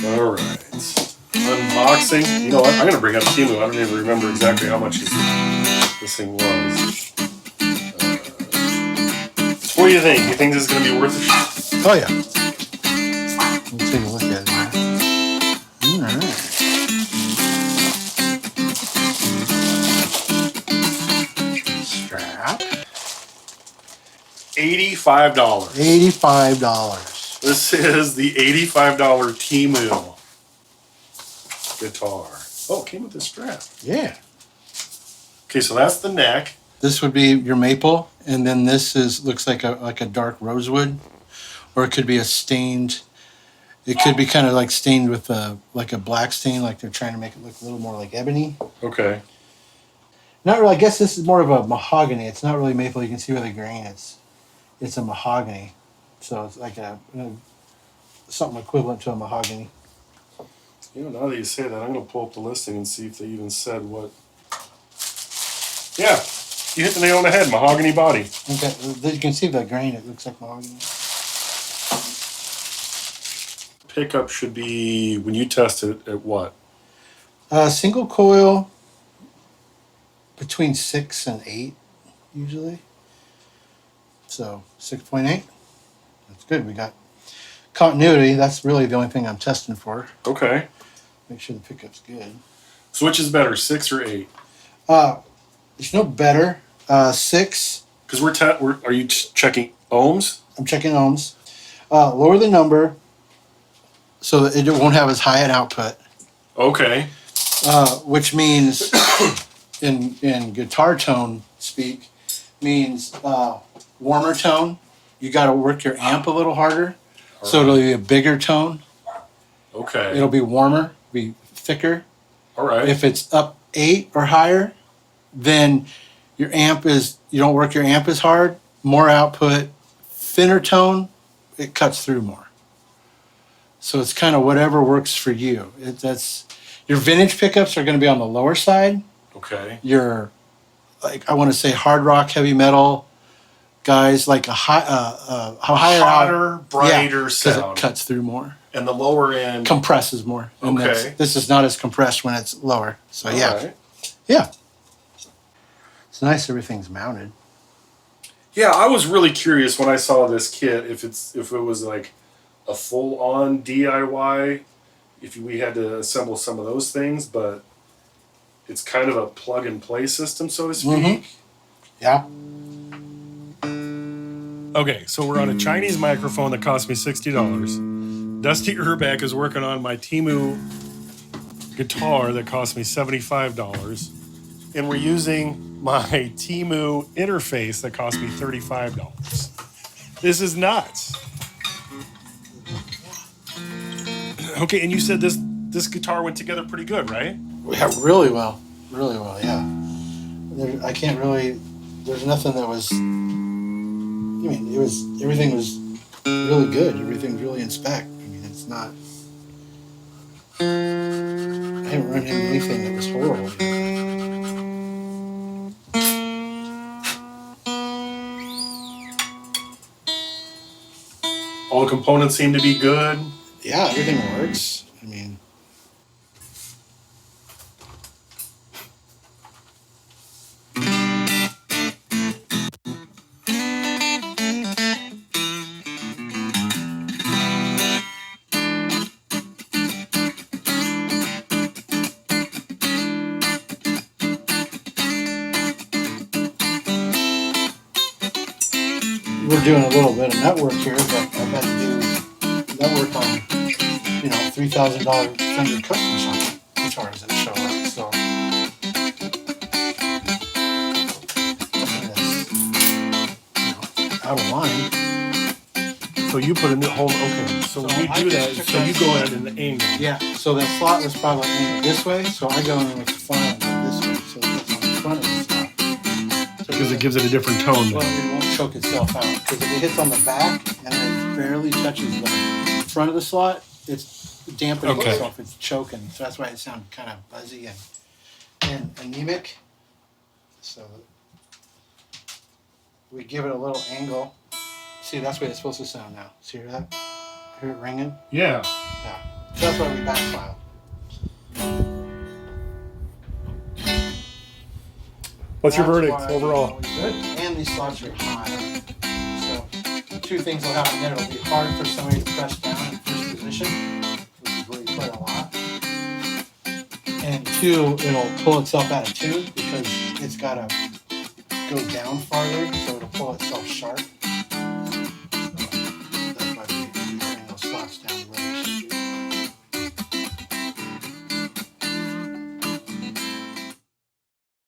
All right. Unboxing. You know what? I'm going to bring up Temu. I don't even remember exactly how much this thing was. What do you think? You think this is going to be worth it? Oh, yeah. Let's take a look at it now. All right. Strap. $85. $85. This is the $85 Temu guitar. Oh, it came with a strap. Yeah. Okay, so that's the neck. This would be your maple, and then this looks like a dark rosewood, or it could be a stained. It could be kind of like stained with like a black stain, like they're trying to make it look a little more like ebony. Okay. Not really. I guess this is more of a mahogany. It's not really maple. You can see where the grain is. It's a mahogany, so it's like something equivalent to a mahogany. You know, now that you say that, I'm going to pull up the listing and see if they even said what. Yeah, you hit the nail on the head. Mahogany body. Okay, you can see the grain. It looks like mahogany. Pickup should be, when you test it, at what? Single coil between 6 and 8 usually. So 6.8. That's good. We got continuity. That's really the only thing I'm testing for. Okay. Make sure the pickup's good. So which is better, 6 or 8? There's no better. 6. Because are you checking ohms? I'm checking ohms. Lower the number so that it won't have as high an output. Okay. Which means, in guitar tone speak, means warmer tone. You got to work your amp a little harder, so it'll be a bigger tone. Okay. It'll be warmer, be thicker. All right. If it's up 8 or higher, then you don't work your amp as hard, more output, thinner tone, it cuts through more. So it's kind of whatever works for you. Your vintage pickups are going to be on the lower side. Okay. Your, like, I want to say hard rock, heavy metal guys, like a hotter, brighter sound. It cuts through more. And the lower end compresses more. And okay. This is not as compressed when it's lower. So all yeah. Right. Yeah. It's nice everything's mounted. Yeah, I was really curious when I saw this kit if it was like a full-on DIY, if we had to assemble some of those things, but it's kind of a plug-and-play system, so to speak. Mm-hmm. Yeah. Okay, so we're on a Chinese microphone that cost me $60. Dustin Herbek is working on my Temu guitar that cost me $75. And we're using my Temu interface that cost me $35. This is nuts. Okay, and you said this guitar went together pretty good, right? Yeah, really well. Really well, yeah. There's nothing that was, everything was really good. Everything was really in spec. It's not, I haven't run into anything that was horrible. All the components seem to be good. Yeah, everything works. We're doing a little bit of network here, but I've had to do network on, $3,000 Fender custom shop guitars that show up. So out of line. So you put in the whole So when you do that, so you go in the angle. Yeah. So the slot was probably angled this way, so I go in with the file this way, so it's on the front of the slot. Because it gives it a different tone. Well, it won't choke itself out. Because if it hits on the back and it barely touches the front of the slot, it's dampening itself. It's choking. So that's why it sounds kind of buzzy and anemic. So we give it a little angle. See, that's the way it's supposed to sound now. See that? Hear it ringing? Yeah. Yeah. So that's why we back file. What's your That's verdict why overall? it's good. And these slots are high. So two things will happen there. It'll be hard for somebody to press down in first position, which is where you put a lot. And two, it'll pull itself out of tune because it's got to go down farther, so it'll pull itself sharp.